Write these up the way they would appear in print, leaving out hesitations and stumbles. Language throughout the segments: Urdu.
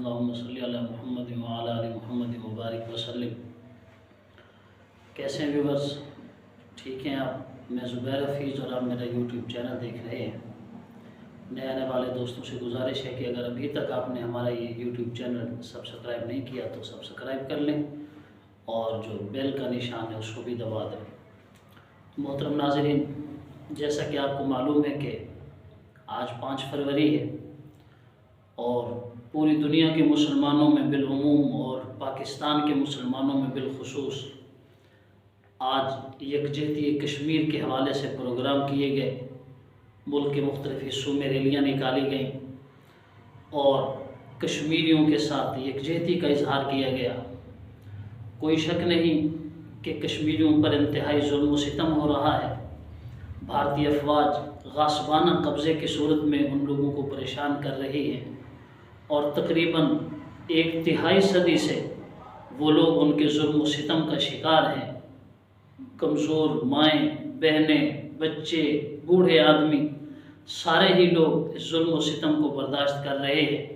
اللہم صلی علی محمد وعلی آل محمد مبارک وسلم۔ کیسے ہیں ویورز؟ ٹھیک ہیں آپ؟ میں زبیر حفیظ اور آپ میرا یوٹیوب چینل دیکھ رہے ہیں۔ نئے آنے والے دوستوں سے گزارش ہے کہ اگر ابھی تک آپ نے ہمارا یہ یوٹیوب چینل سبسکرائب نہیں کیا تو سبسکرائب کر لیں اور جو بیل کا نشان ہے اس کو بھی دبا دیں۔ محترم ناظرین، جیسا کہ آپ کو معلوم ہے کہ آج 5 فروری ہے اور پوری دنیا کے مسلمانوں میں بالعموم اور پاکستان کے مسلمانوں میں بالخصوص آج یکجہتی کشمیر کے حوالے سے پروگرام کیے گئے، ملک کے مختلف حصوں میں ریلیاں نکالی گئیں اور کشمیریوں کے ساتھ یکجہتی کا اظہار کیا گیا۔ کوئی شک نہیں کہ کشمیریوں پر انتہائی ظلم و ستم ہو رہا ہے۔ بھارتی افواج غاصبانہ قبضے کی صورت میں ان لوگوں کو پریشان کر رہی ہے اور تقریباً 1/3 صدی سے وہ لوگ ان کے ظلم و ستم کا شکار ہیں۔ کمزور مائیں، بہنیں، بچے، بوڑھے آدمی، سارے ہی لوگ اس ظلم و ستم کو برداشت کر رہے ہیں۔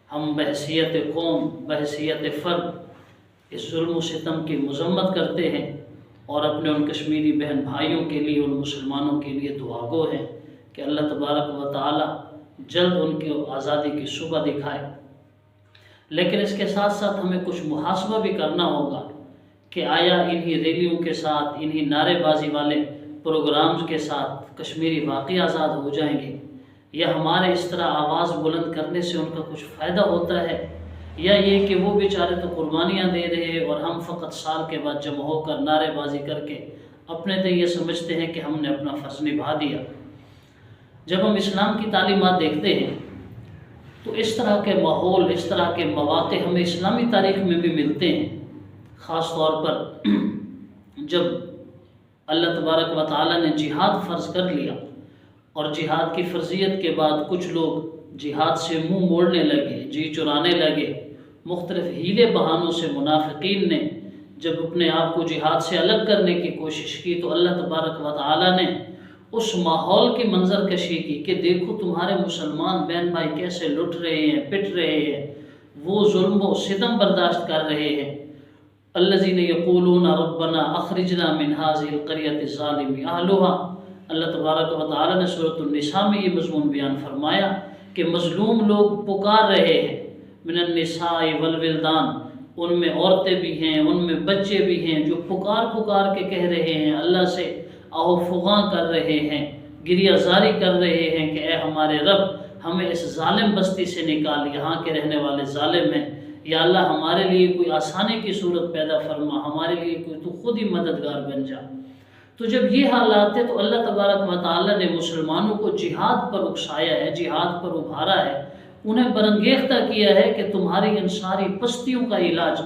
ہم بحیثیت قوم، بحیثیت فرد اس ظلم و ستم کی مذمت کرتے ہیں اور اپنے ان کشمیری بہن بھائیوں کے لیے، ان مسلمانوں کے لیے دعا گو ہیں کہ اللہ تبارک و تعالی جلد ان کی آزادی کی صبح دکھائے۔ لیکن اس کے ساتھ ساتھ ہمیں کچھ محاسبہ بھی کرنا ہوگا کہ آیا انہی ریلیوں کے ساتھ، انہی نعرے بازی والے پروگرامز کے ساتھ کشمیری واقعی آزاد ہو جائیں گے، یا ہمارے اس طرح آواز بلند کرنے سے ان کا کچھ فائدہ ہوتا ہے، یا یہ کہ وہ بیچارے تو قربانیاں دے رہے ہیں اور ہم فقط سال کے بعد جمع ہو کر نعرے بازی کر کے اپنے تو یہ سمجھتے ہیں کہ ہم نے اپنا فرض نبھا دیا۔ جب ہم اسلام کی تعلیمات دیکھتے ہیں تو اس طرح کے ماحول، اس طرح کے مواقع ہمیں اسلامی تاریخ میں بھی ملتے ہیں۔ خاص طور پر جب اللہ تبارک و تعالی نے جہاد فرض کر لیا اور جہاد کی فرضیت کے بعد کچھ لوگ جہاد سے منہ موڑنے لگے، جی چرانے لگے، مختلف ہیلے بہانوں سے منافقین نے جب اپنے آپ کو جہاد سے الگ کرنے کی کوشش کی تو اللہ تبارک و تعالی نے اس ماحول کی منظر کشی کی کہ دیکھو تمہارے مسلمان بہن بھائی کیسے لٹ رہے ہیں، پٹ رہے ہیں، وہ ظلم و ستم برداشت کر رہے ہیں۔ الذین یقولون ربنا اخرجنا من هذه القرية الظالم اهلها۔ اللہ تبارک و تعالی نے سورۃ النساء میں یہ مضمون بیان فرمایا کہ مظلوم لوگ پکار رہے ہیں، من النساء والولدان، ان میں عورتیں بھی ہیں، ان میں بچے بھی ہیں جو پکار کے کہہ رہے ہیں، اللہ سے آہو فغاں کر رہے ہیں، گریہ زاری کر رہے ہیں کہ اے ہمارے رب ہمیں اس ظالم بستی سے نکال، یہاں کے رہنے والے ظالم ہیں، یا اللہ ہمارے لیے کوئی آسانی کی صورت پیدا فرما، ہمارے لیے کوئی تو خود ہی مددگار بن جا۔ تو جب یہ حالات ہے تو اللہ تبارک و تعالی نے مسلمانوں کو جہاد پر اکسایا ہے، جہاد پر ابھارا ہے، انہیں برانگیختہ کیا ہے کہ تمہاری ان ساری پستیوں کا علاج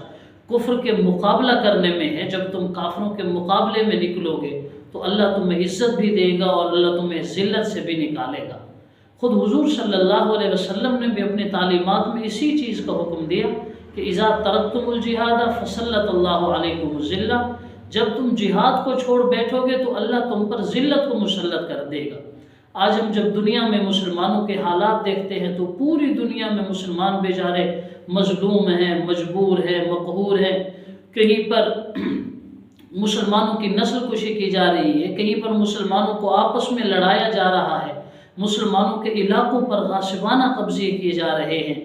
کفر کے مقابلہ کرنے میں ہے۔ جب تم کافروں کے مقابلے میں نکلو گے تو اللہ تمہیں عزت بھی دے گا اور اللہ تمہیں ذلت سے بھی نکالے گا۔ خود حضور صلی اللہ علیہ وسلم نے بھی اپنی تعلیمات میں اسی چیز کا حکم دیا کہ اذا ترکتم الجہاد فسلط اللہ علیکم الذلہ، جب تم جہاد کو چھوڑ بیٹھو گے تو اللہ تم پر ذلت کو مسلط کر دے گا۔ آج ہم جب دنیا میں مسلمانوں کے حالات دیکھتے ہیں تو پوری دنیا میں مسلمان بیچارے مظلوم ہیں، مجبور ہیں، مقہور ہیں۔ کہیں پر مسلمانوں کی نسل کشی کی جا رہی ہے، کہیں پر مسلمانوں کو آپس میں لڑایا جا رہا ہے، مسلمانوں کے علاقوں پر غاصبانہ قبضے کیے جا رہے ہیں۔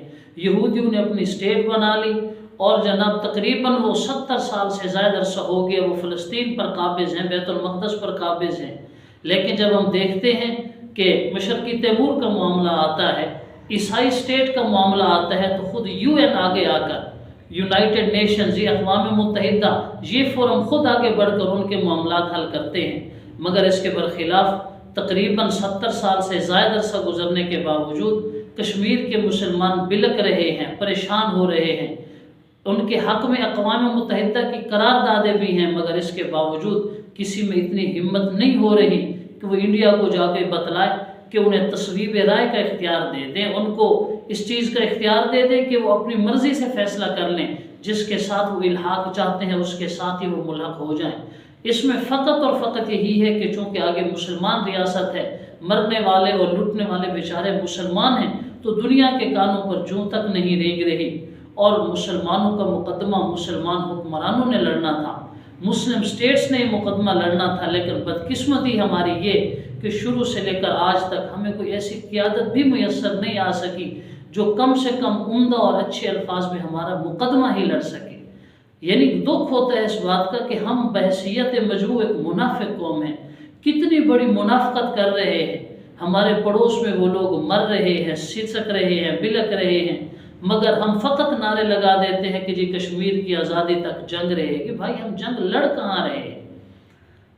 یہودیوں نے اپنی اسٹیٹ بنا لی اور جناب تقریباً وہ 70 سال سے زائد عرصہ ہو گیا وہ فلسطین پر قابض ہیں، بیت المقدس پر قابض ہیں۔ لیکن جب ہم دیکھتے ہیں کہ مشرقی تیمور کا معاملہ آتا ہے، عیسائی اسٹیٹ کا معاملہ آتا ہے تو خود UN آگے آ کر، یونائٹڈ نیشنز، یہ اقوام متحدہ، یہ فورم خود آگے بڑھ کر ان کے معاملات حل کرتے ہیں۔ مگر اس کے برخلاف تقریباً 70 سال سے زائد عرصہ گزرنے کے باوجود کشمیر کے مسلمان بلک رہے ہیں، پریشان ہو رہے ہیں۔ ان کے حق میں اقوام متحدہ کی قراردادیں بھی ہیں، مگر اس کے باوجود کسی میں اتنی ہمت نہیں ہو رہی کہ وہ انڈیا کو جا کے بتلائے کہ انہیں تصویب رائے کا اختیار دے دیں، ان کو اس چیز کا اختیار دے دیں کہ وہ اپنی مرضی سے فیصلہ کر لیں، جس کے ساتھ وہ الحاق چاہتے ہیں اس کے ساتھ ہی وہ ملحق ہو جائیں۔ اس میں فقط اور فقط یہی ہے کہ چونکہ آگے مسلمان ریاست ہے، مرنے والے اور لٹنے والے بیچارے مسلمان ہیں، تو دنیا کے کانوں پر جوں تک نہیں رینگ رہی، اور مسلمانوں کا مقدمہ مسلمان حکمرانوں نے لڑنا تھا، مسلم سٹیٹس نے مقدمہ لڑنا تھا، لیکن بدقسمتی ہماری یہ کہ شروع سے لے کر آج تک ہمیں کوئی ایسی قیادت بھی میسر نہیں آ سکی جو کم سے کم عمدہ اور اچھے الفاظ میں ہمارا مقدمہ ہی لڑ سکے۔ یعنی دکھ ہوتا ہے اس بات کا کہ ہم بحیثیت مجموع ایک منافق قوم ہیں، کتنی بڑی منافقت کر رہے ہیں، ہمارے پڑوس میں وہ لوگ مر رہے ہیں، سسک رہے ہیں، بلک رہے ہیں، مگر ہم فقط نعرے لگا دیتے ہیں کہ جی کشمیر کی آزادی تک جنگ رہے گی۔ بھائی ہم جنگ لڑ کہاں رہے ہیں؟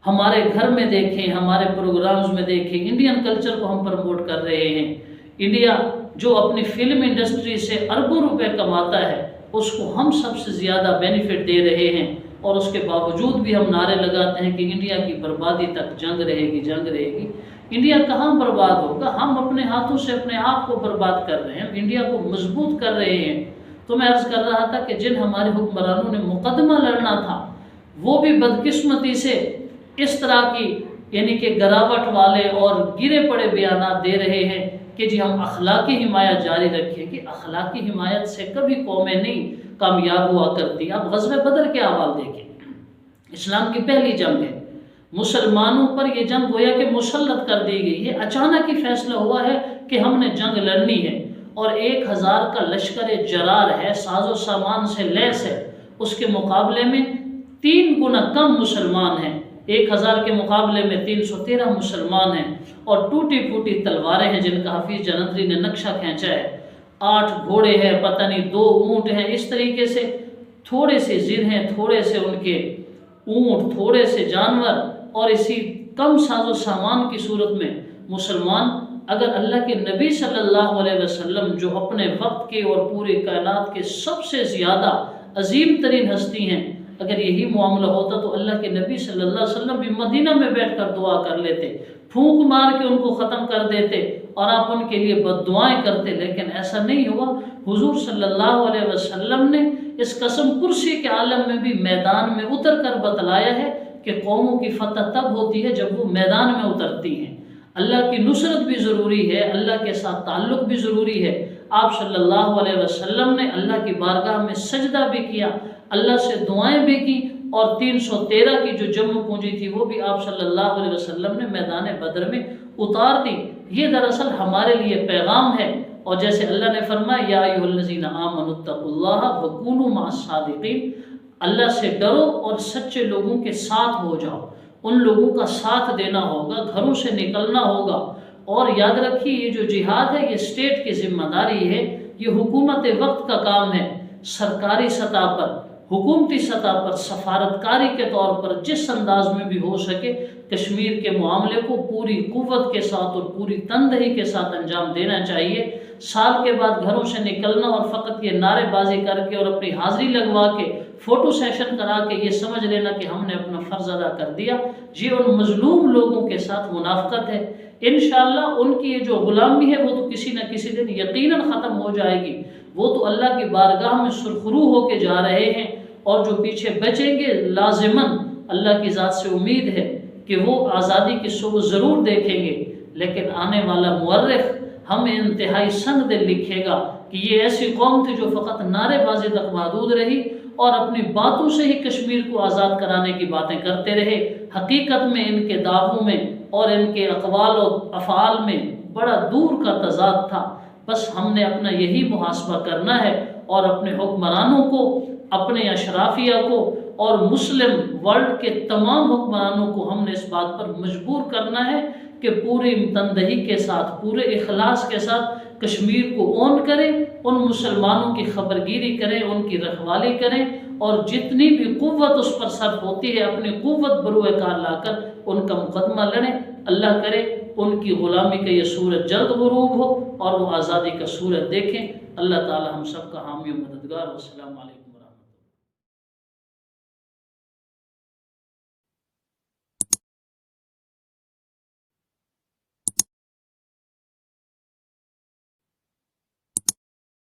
ہمارے گھر میں دیکھیں، ہمارے پروگرامز میں دیکھیں، انڈین کلچر کو ہم پروموٹ کر رہے ہیں۔ انڈیا جو اپنی فلم انڈسٹری سے اربوں روپے کماتا ہے، اس کو ہم سب سے زیادہ بینیفٹ دے رہے ہیں، اور اس کے باوجود بھی ہم نعرے لگاتے ہیں کہ انڈیا کی بربادی تک جنگ رہے گی، جنگ رہے گی۔ انڈیا کہاں برباد ہوگا؟ ہم اپنے ہاتھوں سے اپنے آپ کو برباد کر رہے ہیں، ہم انڈیا کو مضبوط کر رہے ہیں۔ تو میں عرض کر رہا تھا کہ جن ہمارے حکمرانوں نے مقدمہ لڑنا تھا، وہ بھی بدقسمتی سے اس طرح کی یعنی کہ گراوٹ والے اور گرے پڑے بیانات دے رہے ہیں کہ جی ہم اخلاقی حمایت جاری رکھیں گے۔ اخلاقی حمایت سے کبھی قومیں نہیں کامیاب ہوا کرتی۔ آپ غزوہ بدر کے احوال دیکھیں، اسلام کی پہلی جنگ ہے، مسلمانوں پر یہ جنگ گویا کہ مسلط کر دی گئی ہے، اچانک ہی فیصلہ ہوا ہے کہ ہم نے جنگ لڑنی ہے، اور 1000 کا لشکر جرار ہے، ساز و سامان سے لیس ہے، اس کے مقابلے میں 3 گنا کم مسلمان ہیں، 1000 کے مقابلے میں 313 مسلمان ہیں، اور ٹوٹی پھوٹی تلواریں ہیں جن کا حفیظ جلندری نے نقشہ کھینچا ہے، 8 گھوڑے ہیں، پتہ نہیں 2 اونٹ ہیں، اس طریقے سے تھوڑے سے زر ہیں، تھوڑے سے ان کے اونٹ، تھوڑے سے جانور، اور اسی کم ساز و سامان کی صورت میں مسلمان اگر اللہ کے نبی صلی اللہ علیہ وسلم جو اپنے وقت کے اور پورے کائنات کے سب سے زیادہ عظیم ترین ہستی ہیں، اگر یہی معاملہ ہوتا تو اللہ کے نبی صلی اللہ علیہ وسلم بھی مدینہ میں بیٹھ کر دعا کر لیتے، پھونک مار کے ان کو ختم کر دیتے اور آپ ان کے لیے بد دعائیں کرتے، لیکن ایسا نہیں ہوا۔ حضور صلی اللہ علیہ وسلم نے اس قسم پرسی کے عالم میں بھی میدان میں اتر کر بتلایا ہے کہ قوموں کی فتح تب ہوتی ہے جب وہ میدان میں اترتی ہیں۔ اللہ کی نصرت بھی ضروری ہے، اللہ کے ساتھ تعلق بھی ضروری ہے۔ آپ صلی اللہ علیہ وسلم نے اللہ کی بارگاہ میں سجدہ بھی کیا، اللہ سے دعائیں بھی کی، اور 313 کی جو جمع پونجی تھی وہ بھی آپ صلی اللہ علیہ وسلم نے میدان بدر میں اتار دی۔ یہ دراصل ہمارے لیے پیغام ہے، اور جیسے اللہ نے فرمایا یا ایھا الذین آمنوا اتقوا اللہ وکونوا مع الصادقین، اللہ سے ڈرو اور سچے لوگوں کے ساتھ ہو جاؤ، ان لوگوں کا ساتھ دینا ہوگا، گھروں سے نکلنا ہوگا۔ اور یاد رکھیے یہ جو جہاد ہے یہ اسٹیٹ کی ذمہ داری ہے، یہ حکومت وقت کا کام ہے۔ سرکاری سطح پر، حکومتی سطح پر، سفارتکاری کے طور پر جس انداز میں بھی ہو سکے کشمیر کے معاملے کو پوری قوت کے ساتھ اور پوری تندہی کے ساتھ انجام دینا چاہیے۔ سال کے بعد گھروں سے نکلنا اور فقط یہ نعرے بازی کر کے اور اپنی حاضری لگوا کے فوٹو سیشن کرا کے یہ سمجھ لینا کہ ہم نے اپنا فرض ادا کر دیا، یہ ان مظلوم لوگوں کے ساتھ منافقت ہے۔ انشاءاللہ ان کی یہ جو غلامی ہے وہ تو کسی نہ کسی دن یقیناً ختم ہو جائے گی، وہ تو اللہ کی بارگاہ میں سرخرو ہو کے جا رہے ہیں، اور جو پیچھے بچیں گے لازماً اللہ کی ذات سے امید ہے کہ وہ آزادی کی صبح ضرور دیکھیں گے، لیکن آنے والا مورخ ہمیں انتہائی سنگ دل لکھے گا کہ یہ ایسی قوم تھی جو فقط نعرے بازی تک محدود رہی اور اپنی باتوں سے ہی کشمیر کو آزاد کرانے کی باتیں کرتے رہے۔ حقیقت میں ان کے دعووں میں اور ان کے اقوال و افعال میں بڑا دور کا تضاد تھا۔ بس ہم نے اپنا یہی محاسبہ کرنا ہے اور اپنے حکمرانوں کو، اپنے اشرافیہ کو اور مسلم ورلڈ کے تمام حکمرانوں کو ہم نے اس بات پر مجبور کرنا ہے کہ پوری تندہی کے ساتھ، پورے اخلاص کے ساتھ کشمیر کو اون کریں، ان مسلمانوں کی خبرگیری کریں، ان کی رکھوالی کریں، اور جتنی بھی قوت اس پر صرف ہوتی ہے اپنی قوت بروئے کار لا کر ان کا مقدمہ لڑیں۔ اللہ کرے ان کی غلامی کا یہ سورج جلد غروب ہو اور وہ آزادی کا سورج دیکھیں۔ اللہ تعالی ہم سب کا حامی و مددگار۔ والسلام علیکم۔